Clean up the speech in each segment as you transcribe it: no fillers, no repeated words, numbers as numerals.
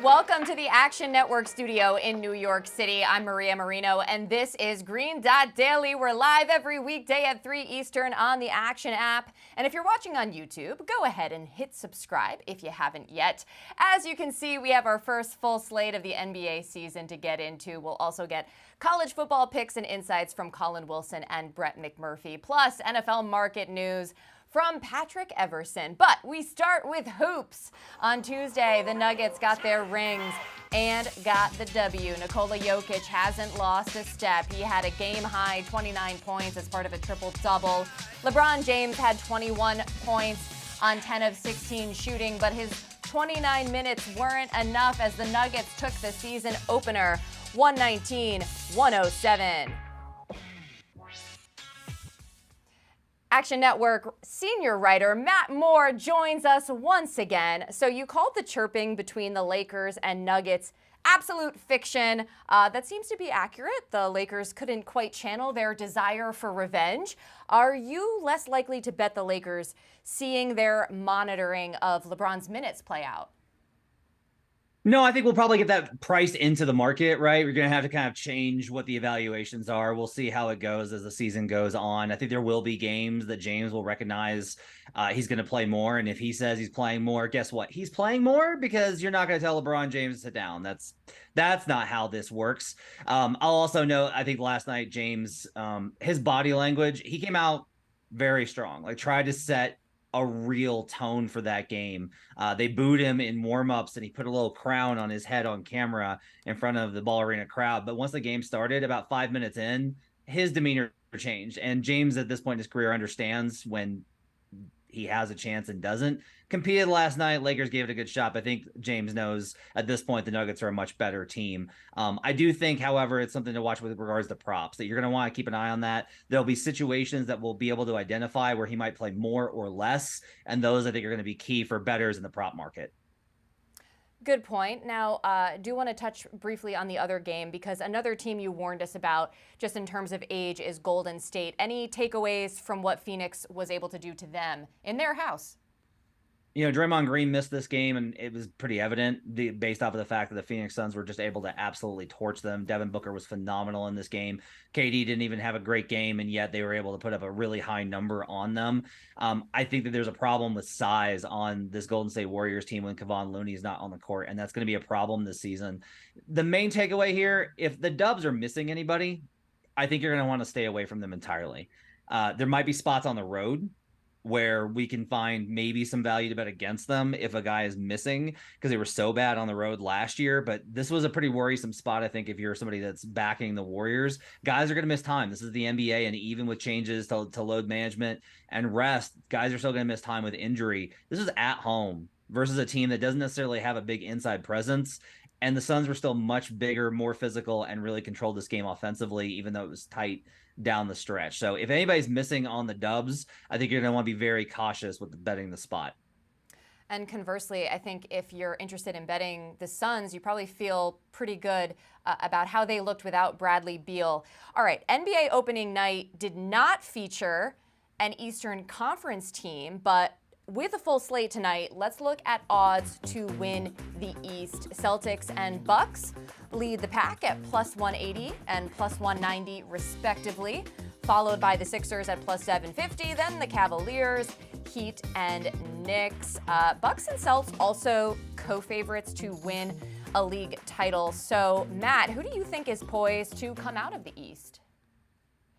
Welcome to the Action Network studio in New York City. I'm Maria Marino, and this is Green Dot Daily. We're live every weekday at 3 Eastern on the Action app. And if you're watching on YouTube, go ahead and hit subscribe if you haven't yet. As you can see, we have our first full slate of the NBA season to get into. We'll also get college football picks and insights from Collin Wilson and Brett McMurphy, plus NFL market news from Patrick Everson. But we start with hoops. On Tuesday, the Nuggets got their rings and got the W. Nikola Jokic hasn't lost a step. He had a game-high 29 points as part of a triple-double. LeBron James had 21 points on 10 of 16 shooting, but his 29 minutes weren't enough as the Nuggets took the season opener 119-107. Action Network senior writer Matt Moore joins us once again. So you called the chirping between the Lakers and Nuggets absolute fiction. That seems to be accurate. The Lakers couldn't quite channel their desire for revenge. Are you less likely to bet the Lakers seeing their monitoring of LeBron's minutes play out? No, I think we'll probably get that priced into the market, right? We're going to have to kind of change what the evaluations are. We'll see how it goes as the season goes on. I think there will be games that James will recognize he's going to play more. And if he says he's playing more, guess what? He's playing more, because you're not going to tell LeBron James to sit down. That's not how this works. I'll also note, I think last night, James, his body language, he came out very strong, like tried to set a real tone for that game. They booed him in warmups and he put a little crown on his head on camera in front of the Ball Arena crowd. But once the game started, about 5 minutes in, his demeanor changed. And James at this point in his career understands when he has a chance and doesn't. Competed last night. Lakers gave it a good shot. I think James knows at this point the Nuggets are a much better team. I do think, however, it's something to watch with regards to props, that you're going to want to keep an eye on that. There'll be situations that we'll be able to identify where he might play more or less. And those I think are going to be key for bettors in the prop market. Good point. Now, I do want to touch briefly on the other game, because another team you warned us about just in terms of age is Golden State. Any takeaways from what Phoenix was able to do to them in their house? You know, Draymond Green missed this game, and it was pretty evident based off of the fact that the Phoenix Suns were just able to absolutely torch them. Devin Booker was phenomenal in this game. KD didn't even have a great game, and yet they were able to put up a really high number on them. I think that there's a problem with size on this Golden State Warriors team when Kevon Looney is not on the court, and that's going to be a problem this season. The main takeaway here, if the Dubs are missing anybody, I think you're going to want to stay away from them entirely. There might be spots on the road where we can find maybe some value to bet against them if a guy is missing, because they were so bad on the road last year. But this was a pretty worrisome spot, I think, if you're somebody that's backing the Warriors. Guys are going to miss time. This is the NBA, and even with changes to load management and rest, guys are still going to miss time with injury. This is at home versus a team that doesn't necessarily have a big inside presence. And the Suns were still much bigger, more physical, and really controlled this game offensively, even though it was tight down the stretch. So if anybody's missing on the Dubs, I think you're going to want to be very cautious with betting the spot. And conversely, I think if you're interested in betting the Suns, you probably feel pretty good about how they looked without Bradley Beal. All right, NBA opening night did not feature an Eastern Conference team, but with a full slate tonight, let's look at odds to win the East. Celtics and Bucks lead the pack at plus 180 and plus 190 respectively, followed by the Sixers at plus 750, then the Cavaliers, Heat, and Knicks. Bucks and Celtics also co-favorites to win a league title. So, Matt, who do you think is poised to come out of the East?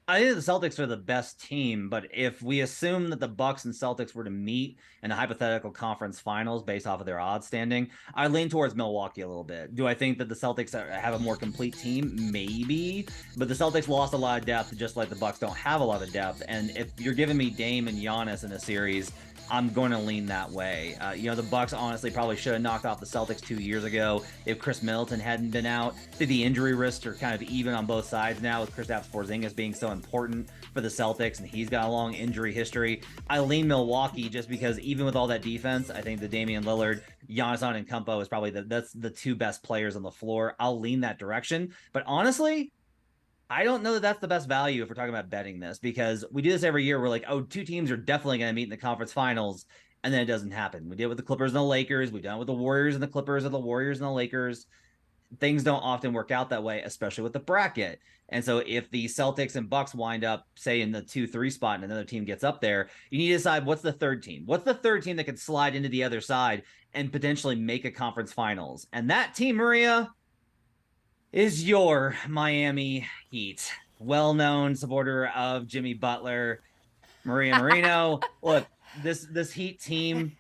I think the Celtics are the best team, but if we assume that the Bucks and Celtics were to meet in a hypothetical conference finals based off of their odds standing, I lean towards Milwaukee a little bit. Do I think that the Celtics have a more complete team? Maybe, but the Celtics lost a lot of depth, just like the Bucks don't have a lot of depth. And if you're giving me Dame and Giannis in a series, I'm going to lean that way. The Bucks honestly probably should have knocked off the Celtics 2 years ago if Chris Middleton hadn't been out. I think the injury risks are kind of even on both sides now, with Kristaps Porzingis being so important for the Celtics, and he's got a long injury history. I lean Milwaukee just because even with all that defense, I think the Damian Lillard, Giannis Antetokounmpo is probably that's the two best players on the floor. I'll lean that direction. But honestly, I don't know that that's the best value if we're talking about betting this, because we do this every year. We're like, oh, two teams are definitely going to meet in the conference finals. and then it doesn't happen. We did it with the Clippers and the Lakers. We've done it with the Warriors and the Clippers, or the Warriors and the Lakers. Things don't often work out that way, especially with the bracket. And so if the Celtics and Bucks wind up, say, in the 2-3 spot and another team gets up there, you need to decide what's the third team. What's the third team that could slide into the other side and potentially make a conference finals? And that team, Maria, is your Miami Heat. Well-known supporter of Jimmy Butler, Maria Marino. Look, this Heat team,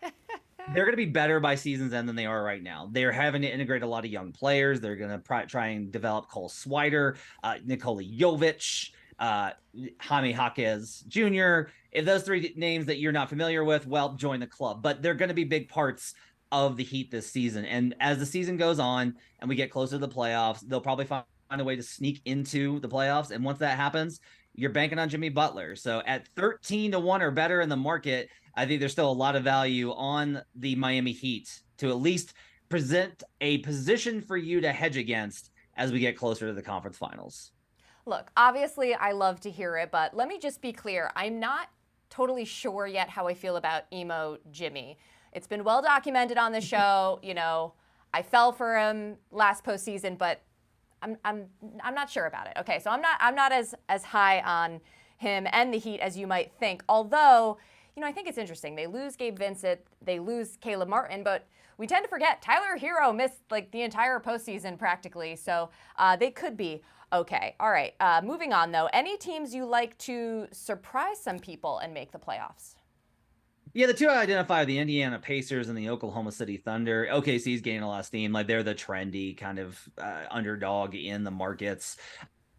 they're going to be better by season's end than they are right now. They're having to integrate a lot of young players. They're going to try and develop Cole Swider, Nikola Jovic, Jaime Jaquez Jr. If those three names that you're not familiar with, well, join the club. But they're going to be big parts of the Heat this season. And as the season goes on and we get closer to the playoffs, they'll probably find a way to sneak into the playoffs. And once that happens, you're banking on Jimmy Butler. So at 13-1 or better in the market, I think there's still a lot of value on the Miami Heat to at least present a position for you to hedge against as we get closer to the conference finals. Look, obviously I love to hear it, but let me just be clear. I'm not totally sure yet how I feel about emo Jimmy. It's been well documented on the show. You know, I fell for him last postseason, but I'm not sure about it. Okay, so I'm not as high on him and the Heat as you might think. Although, you know, I think it's interesting. They lose Gabe Vincent, they lose Caleb Martin, but we tend to forget Tyler Hero missed like the entire postseason practically. So they could be okay. All right, moving on though. Any teams you like to surprise some people and make the playoffs? Yeah, the two I identify are the Indiana Pacers and the Oklahoma City Thunder. OKC's gaining a lot of steam. Like, they're the trendy kind of underdog in the markets.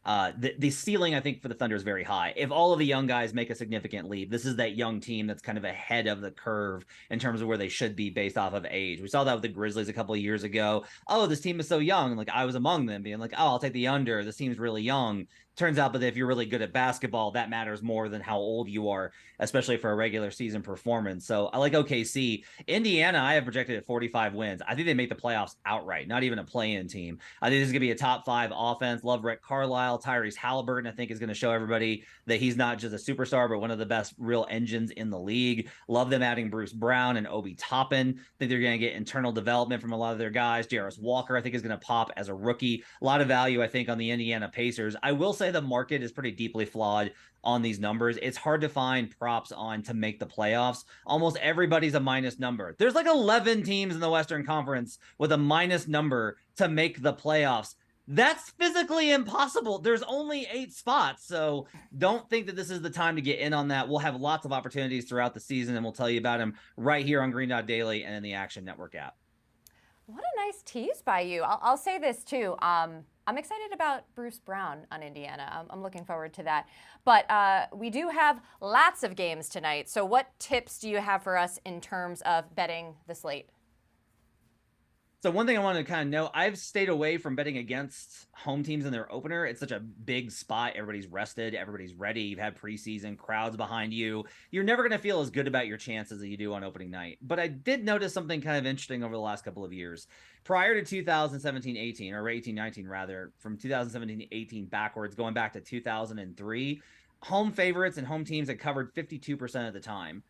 The ceiling, I think, for the Thunder is very high. If all of the young guys make a significant leap, this is that young team that's kind of ahead of the curve in terms of where they should be based off of age. We saw that with the Grizzlies a couple of years ago. Oh, this team is so young. Like, I was among them being like, oh, I'll take the under. This team's really young. Turns out that if you're really good at basketball, that matters more than how old you are, especially for a regular season performance. So I like OKC. Indiana, I have projected at 45 wins. I think they make the playoffs outright, not even a play-in team. I think this is going to be a top 5 offense. Love Rick Carlisle. Tyrese Halliburton, I think, is going to show everybody that he's not just a superstar, but one of the best real engines in the league. Love them adding Bruce Brown and Obi Toppin. I think they're going to get internal development from a lot of their guys. Jarris Walker, I think, is going to pop as a rookie. A lot of value, I think, on the Indiana Pacers. I will say the market is pretty deeply flawed on these numbers. It's hard to find props on to make the playoffs. Almost everybody's a minus number. There's like 11 teams in the Western Conference with a minus number to make the playoffs. That's physically impossible. There's only 8 spots. So don't think that this is the time to get in on that. We'll have lots of opportunities throughout the season, and we'll tell you about them right here on Green Dot Daily and in the Action Network app. What a nice tease by you. I'll say this too. I'm excited about Bruce Brown on Indiana. I'm looking forward to that. But we do have lots of games tonight. So what tips do you have for us in terms of betting the slate? So one thing I wanted to kind of note, I've stayed away from betting against home teams in their opener. It's such a big spot. Everybody's rested. Everybody's ready. You've had preseason, crowds behind you. You're never going to feel as good about your chances as you do on opening night. But I did notice something kind of interesting over the last couple of years. Prior to 2017-18, or 18-19 rather, from 2017-18 backwards, going back to 2003, home favorites and home teams had covered 52% of the time.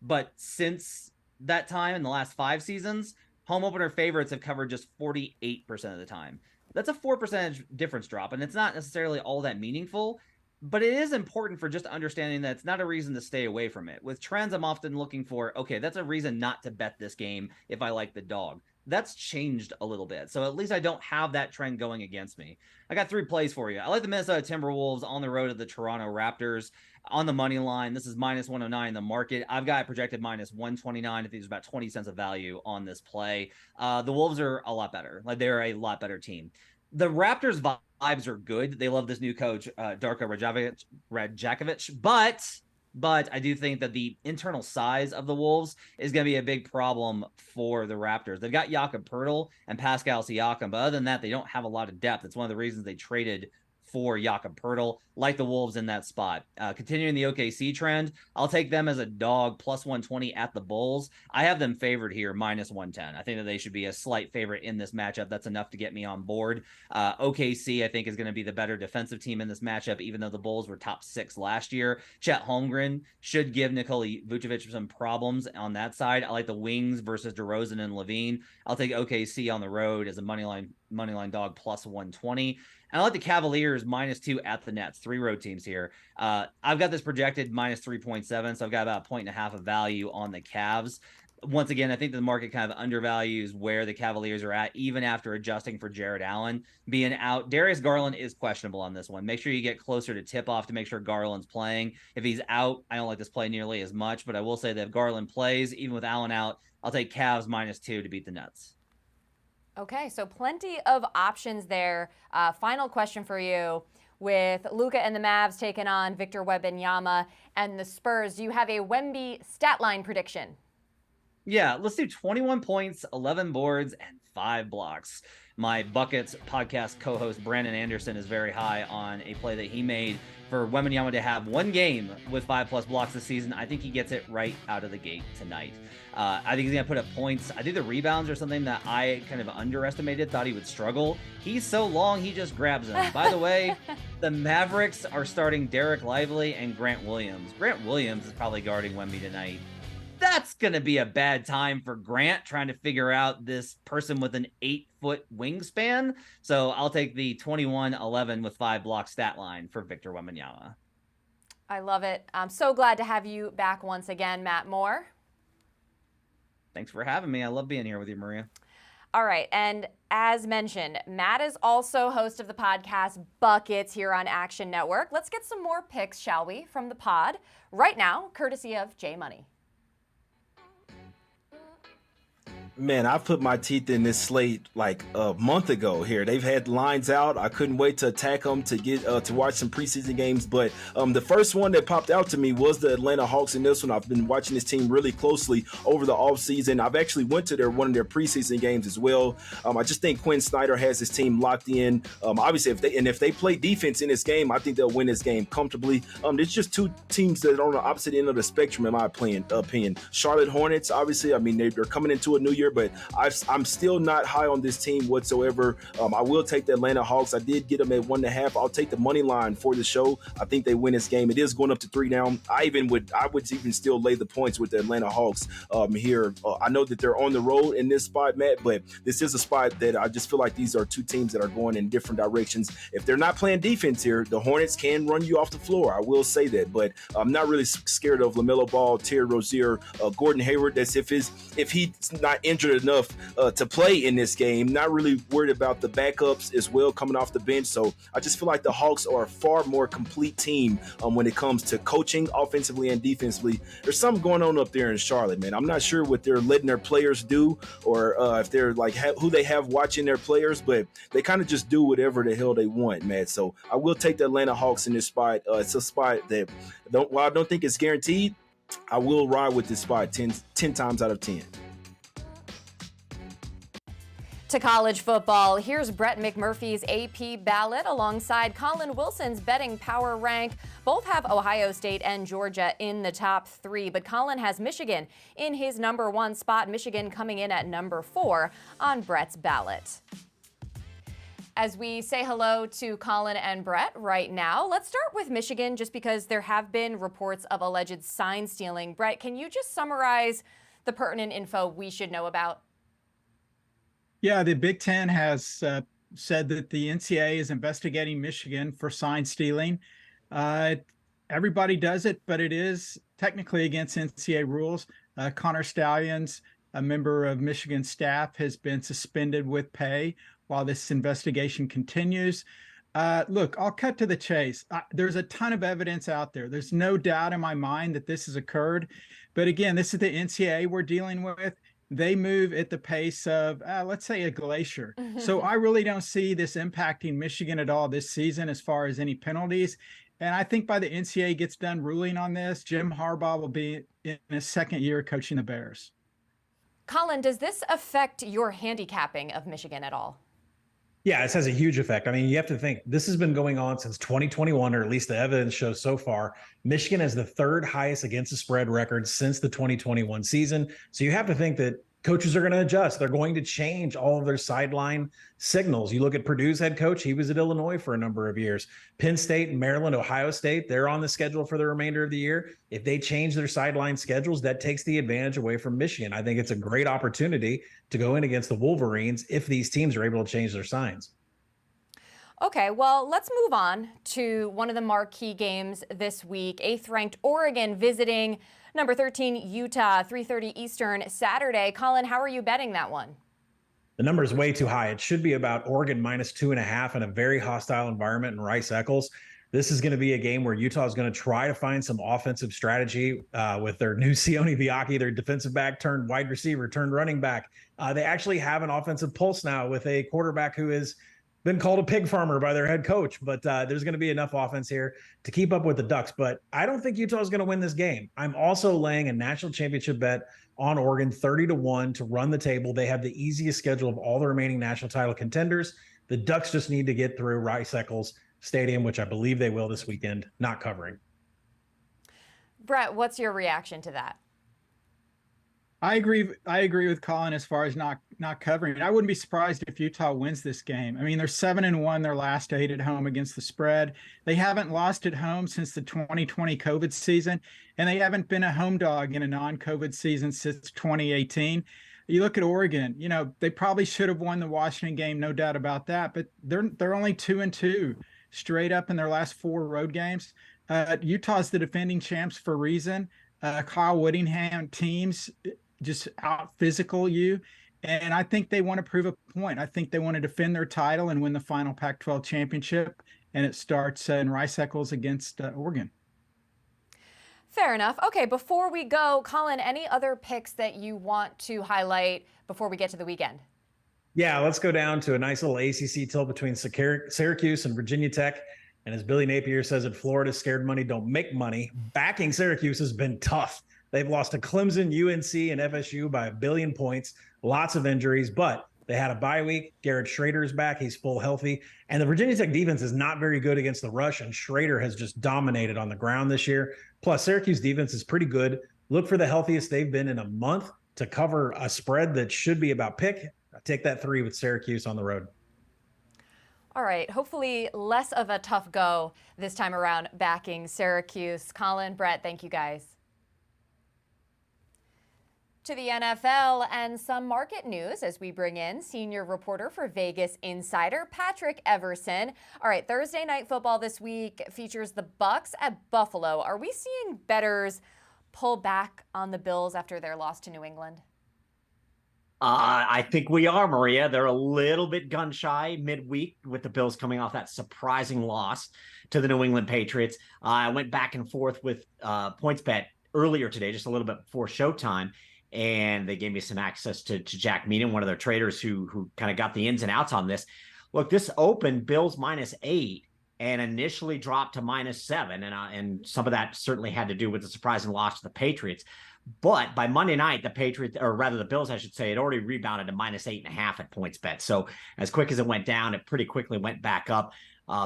But since that time, in the last 5 seasons, home opener favorites have covered just 48% of the time. That's a 4% difference drop, and it's not necessarily all that meaningful, but it is important for just understanding that it's not a reason to stay away from it. With trends, I'm often looking for, okay, that's a reason not to bet this game if I like the dog. That's changed a little bit, so at least I don't have that trend going against me. I got 3 plays for you. I like the Minnesota Timberwolves on the road to the Toronto Raptors on the money line. This is minus 109 in the market. I've got it projected minus 129. I think there's about 20 cents of value on this play. The Wolves are a lot better. Like, they're a lot better team. The Raptors vibes are good. They love this new coach, Darko Rajakovic, but I do think that the internal size of the Wolves is going to be a big problem for the Raptors. They've got Jakob Poeltl and Pascal Siakam, but other than that, they don't have a lot of depth. It's one of the reasons they traded for Jakob Poeltl. Like the Wolves in that spot. Continuing the OKC trend, I'll take them as a dog plus 120 at the Bulls. I have them favored here minus 110. I think that they should be a slight favorite in this matchup. That's enough to get me on board. OKC, I think, is going to be the better defensive team in this matchup, even though the Bulls were top 6 last year. Chet Holmgren should give Nikola Vucevic some problems on that side. I like the wings versus DeRozan and Levine. I'll take OKC on the road as a moneyline dog plus 120. And I like the Cavaliers -2 at the Nets. 3 road teams here. I've got this projected -3.7, so I've got about 1.5 of value on the Cavs. Once again, I think the market kind of undervalues where the Cavaliers are at, even after adjusting for Jared Allen being out. Darius Garland is questionable on this one. Make sure you get closer to tip-off to make sure Garland's playing. If he's out, I don't like this play nearly as much, but I will say that if Garland plays, even with Allen out, I'll take Cavs -2 to beat the Nets. Okay, so plenty of options there. Final question for you. With Luka and the Mavs taking on Victor Wembanyama and the Spurs, do you have a Wemby stat line prediction? Yeah, let's do 21 points, 11 boards, and 5 blocks. My Buckets podcast co-host Brandon Anderson is very high on a play that he made for Wembanyama to have 1 game with 5+ blocks this season. I think he gets it right out of the gate tonight. I think he's going to put up points. I think the rebounds are something that I kind of underestimated, thought he would struggle. He's so long, he just grabs them. By the way, the Mavericks are starting Derek Lively and Grant Williams. Grant Williams is probably guarding Wemby tonight. That's going to be a bad time for Grant trying to figure out this person with an 8-foot wingspan. So I'll take the 21-11 with 5 block stat line for Victor Wembanyama. I love it. I'm so glad to have you back once again, Matt Moore. Thanks for having me. I love being here with you, Maria. All right. And as mentioned, Matt is also host of the podcast Buckets here on Action Network. Let's get some more picks, shall we, from the pod right now, courtesy of J Money. Man, I put my teeth in this slate like a month ago here. They've had lines out. I couldn't wait to attack them to get to watch some preseason games. But the first one that popped out to me was the Atlanta Hawks in this one. I've been watching this team really closely over the offseason. I've actually went to one of their preseason games as well. I just think Quinn Snyder has his team locked in. Obviously, if they play defense in this game, I think they'll win this game comfortably. There's just 2 teams that are on the opposite end of the spectrum, in my opinion. Charlotte Hornets, obviously, I mean, they're coming into a new year, but I'm still not high on this team whatsoever. I will take the Atlanta Hawks. I did get them at 1.5. I'll take the money line for the show. I think they win this game. It is going up to 3 now. I would even still lay the points with the Atlanta Hawks here. I know that they're on the road in this spot, Matt, but this is a spot that I just feel like these are 2 teams that are going in different directions. If they're not playing defense here, the Hornets can run you off the floor. I will say that, but I'm not really scared of LaMelo Ball, Terry Rozier, Gordon Hayward. That's if he's not injured enough to play in this game. Not really worried about the backups as well coming off the bench. So I just feel like the Hawks are a far more complete team when it comes to coaching offensively and defensively. There's something going on up there in Charlotte, man. I'm not sure what they're letting their players do or if they're like who they have watching their players, but they kind of just do whatever the hell they want, man. So I will take the Atlanta Hawks in this spot. It's a spot that while I don't think it's guaranteed, I will ride with this spot 10 times out of 10. To college football, here's Brett McMurphy's AP ballot alongside Collin Wilson's betting power rank. Both have Ohio State and Georgia in the top 3, but Collin has Michigan in his number 1 spot, Michigan coming in at number 4 on Brett's ballot. As we say hello to Collin and Brett right now, let's start with Michigan just because there have been reports of alleged sign stealing. Brett, can you just summarize the pertinent info we should know about? Yeah, the Big Ten has said that the NCAA is investigating Michigan for sign stealing. Everybody does it, but it is technically against NCAA rules. Connor Stallions, a member of Michigan staff, has been suspended with pay while this investigation continues. Look, I'll cut to the chase. There's a ton of evidence out there. There's no doubt in my mind that this has occurred. But again, this is the NCAA we're dealing with. They move at the pace of, let's say, a glacier. So I really don't see this impacting Michigan at all this season as far as any penalties. And I think by the NCAA gets done ruling on this, Jim Harbaugh will be in his 2nd year coaching the Bears. Collin, does this affect your handicapping of Michigan at all? Yeah, this has a huge effect. I mean, you have to think this has been going on since 2021, or at least the evidence shows so far. Michigan has the third highest against the spread record since the 2021 season. So you have to think that coaches are going to adjust. They're going to change all of their sideline signals. You look at Purdue's head coach, he was at Illinois for a number of years. Penn State, Maryland, Ohio State, they're on the schedule for the remainder of the year. If they change their sideline schedules, that takes the advantage away from Michigan. I think it's a great opportunity to go in against the Wolverines if these teams are able to change their signs. Okay, well, let's move on to one of the marquee games this week. 8th-ranked Oregon visiting number 13 Utah, 3:30 Eastern Saturday. Collin, how are you betting that one? The number is way too high. It should be about Oregon -2.5 in a very hostile environment in Rice-Eccles. This is going to be a game where Utah is going to try to find some offensive strategy with their new Sione Viaki, their defensive back turned wide receiver, turned running back. They actually have an offensive pulse now with a quarterback who has been called a pig farmer by their head coach, but there's going to be enough offense here to keep up with the Ducks. But I don't think Utah is going to win this game. I'm also laying a national championship bet on Oregon 30-1 to run the table. They have the easiest schedule of all the remaining national title contenders. The Ducks just need to get through Rice-Eccles Stadium, which I believe they will this weekend, not covering. Brett, what's your reaction to that? I agree with Collin as far as not covering it. I wouldn't be surprised if Utah wins this game. I mean, they're 7-1 their last 8 at home against the spread. They haven't lost at home since the 2020 COVID season, and they haven't been a home dog in a non-COVID season since 2018. You look at Oregon, you know, they probably should have won the Washington game, no doubt about that, but they're only 2-2 straight up in their last 4 road games. Utah's the defending champs for a reason. Kyle Whittingham teams just out physical you. And I think they want to prove a point. I think they want to defend their title and win the final Pac-12 championship. And it starts in Rice-Eccles against Oregon. Fair enough. Okay, before we go, Collin, any other picks that you want to highlight before we get to the weekend? Yeah, let's go down to a nice little ACC tilt between Syracuse and Virginia Tech. And as Billy Napier says at Florida, scared money don't make money. Backing Syracuse has been tough. They've lost to Clemson, UNC, and FSU by 1 billion points. Lots of injuries, but they had a bye week. Garrett Schrader's back. He's full healthy. And the Virginia Tech defense is not very good against the rush, and Schrader has just dominated on the ground this year. Plus, Syracuse defense is pretty good. Look for the healthiest they've been in a month to cover a spread that should be about pick. Take that 3 with Syracuse on the road. All right, hopefully less of a tough go this time around backing Syracuse. Collin, Brett, thank you guys. To the NFL and some market news as we bring in senior reporter for Vegas Insider, Patrick Everson. All right, Thursday night football this week features the Bucs at Buffalo. Are we seeing bettors pull back on the Bills after their loss to New England? I think we are, Maria. They're a little bit gun shy midweek with the Bills coming off that surprising loss to the New England Patriots. I went back and forth with PointsBet earlier today, just a little bit before showtime, and they gave me some access to Jack Meanan, one of their traders who kind of got the ins and outs on this. Look, this opened Bills -8 and initially dropped to -7, and some of that certainly had to do with the surprising loss to the Patriots. But by Monday night, the Patriots, or rather the Bills, I should say, had already rebounded to -8.5 at PointsBet. So as quick as it went down, it pretty quickly went back up.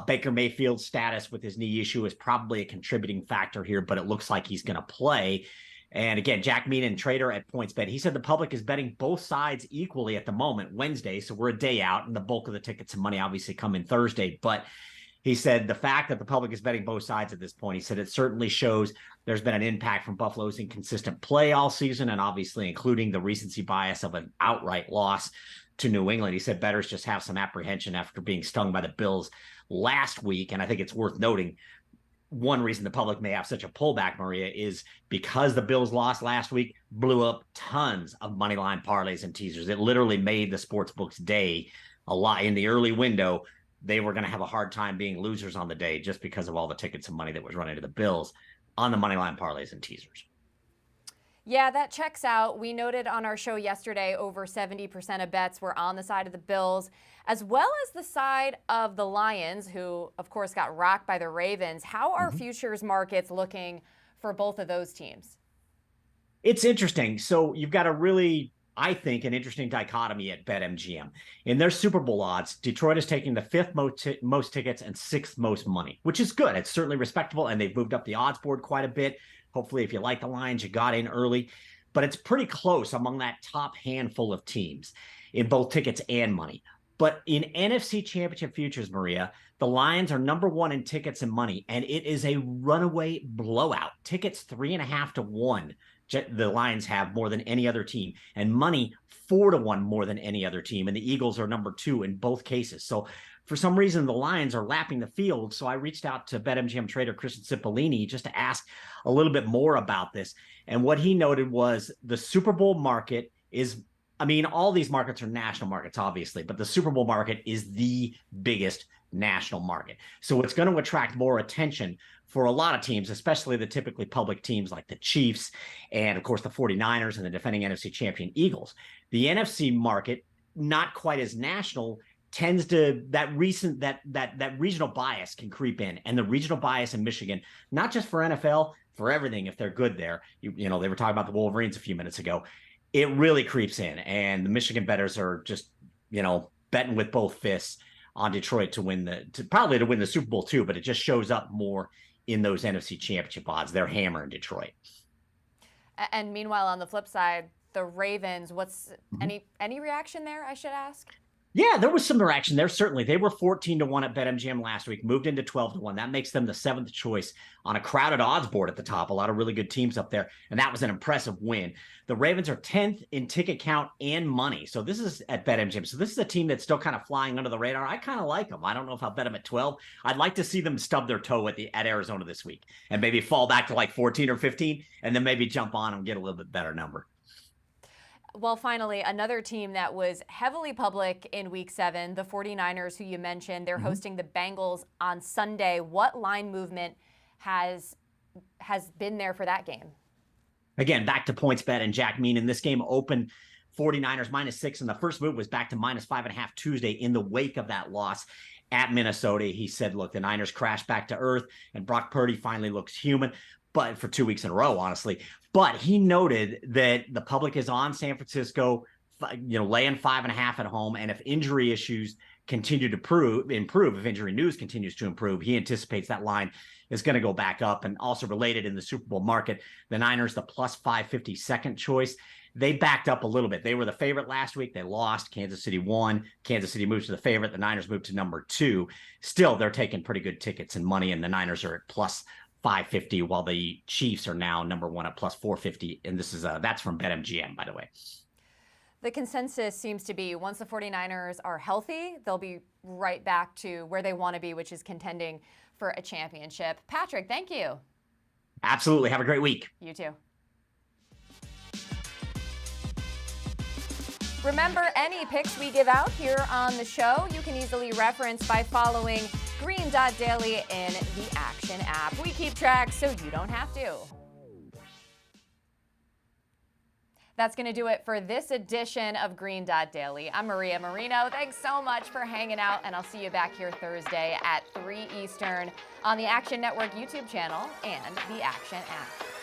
Baker Mayfield's status with his knee issue is probably a contributing factor here, but it looks like he's going to play. And again, Jack Meanan, trader at PointsBet, he said the public is betting both sides equally at the moment, Wednesday. So we're a day out, and the bulk of the tickets and money obviously come in Thursday. But he said the fact that the public is betting both sides at this point, he said it certainly shows there's been an impact from Buffalo's inconsistent play all season, and obviously including the recency bias of an outright loss to New England. He said bettors just have some apprehension after being stung by the Bills last week. And I think it's worth noting one reason the public may have such a pullback, Maria, is because the Bills lost last week, blew up tons of money line parlays and teasers. It literally made the sportsbook's day a lot in the early window. They were going to have a hard time being losers on the day just because of all the tickets and money that was running to the Bills on the money line parlays and teasers. Yeah, that checks out. We noted on our show yesterday over 70% of bets were on the side of the Bills, as well as the side of the Lions, who, of course, got rocked by the Ravens. How are futures markets looking for both of those teams? It's interesting. So you've got a really I think, an interesting dichotomy at BetMGM. In their Super Bowl odds, Detroit is taking the fifth most tickets and sixth most money, which is good. It's certainly respectable, and they've moved up the odds board quite a bit. Hopefully, if you like the lines, you got in early. But it's pretty close among that top handful of teams in both tickets and money. But in NFC Championship futures, Maria, the Lions are number one in tickets and money, and it is a runaway blowout. Tickets 3.5 to 1. The Lions have more than any other team, and money 4 to 1 more than any other team. And the Eagles are number 2 in both cases. So for some reason, the Lions are lapping the field. So I reached out to BetMGM trader Christian Cipollini just to ask a little bit more about this. And what he noted was the Super Bowl market is, I mean, all these markets are national markets, obviously, but the Super Bowl market is the biggest national market. So it's going to attract more attention for a lot of teams, especially the typically public teams like the Chiefs and, of course, the 49ers and the defending NFC champion Eagles. The NFC market, not quite as national, tends to, that regional bias can creep in. And the regional bias in Michigan, not just for NFL, for everything, if they're good there, you know, they were talking about the Wolverines a few minutes ago, it really creeps in. And the Michigan bettors are just, you know, betting with both fists on Detroit to win probably to win the Super Bowl too, but it just shows up more in those NFC Championship odds. They're hammering Detroit. And meanwhile, on the flip side, the Ravens, what's any reaction there, I should ask? Yeah, there was some reaction there. Certainly, they were 14 to 1 at BetMGM last week, moved into 12 to 1. That makes them the 7th choice on a crowded odds board at the top. A lot of really good teams up there, and that was an impressive win. The Ravens are 10th in ticket count and money. So this is at BetMGM. So this is a team that's still kind of flying under the radar. I kind of like them. I don't know if I'll bet them at 12. I'd like to see them stub their toe at Arizona this week and maybe fall back to like 14 or 15, and then maybe jump on and get a little bit better number. Well, finally, another team that was heavily public in Week 7, the 49ers, who you mentioned, they're hosting the Bengals on Sunday. What line movement has been there for that game? Again, back to PointsBet and Jack Mean. This game opened 49ers -6, and the first move was back to -5.5 Tuesday in the wake of that loss at Minnesota. He said, look, the Niners crashed back to earth, and Brock Purdy finally looks human, but for 2 weeks in a row, honestly. But he noted that the public is on San Francisco, you know, laying 5.5 at home. And if injury issues continue to improve, if injury news continues to improve, he anticipates that line is going to go back up. And also related in the Super Bowl market, the Niners, the plus 550 second choice, they backed up a little bit. They were the favorite last week. They lost. Kansas City won. Kansas City moves to the favorite. The Niners moved to number 2. Still, they're taking pretty good tickets and money, and the Niners are at plus 550, while the Chiefs are now number 1 at plus 450. And this is that's from BetMGM, by the way. The consensus seems to be once the 49ers are healthy, they'll be right back to where they want to be, which is contending for a championship. Patrick, thank you. Absolutely. Have a great week. You too. Remember, any picks we give out here on the show, you can easily reference by following Green Dot Daily in the Action app. We keep track so you don't have to. That's going to do it for this edition of Green Dot Daily. I'm Maria Marino. Thanks so much for hanging out, and I'll see you back here Thursday at 3 Eastern on the Action Network YouTube channel and the Action app.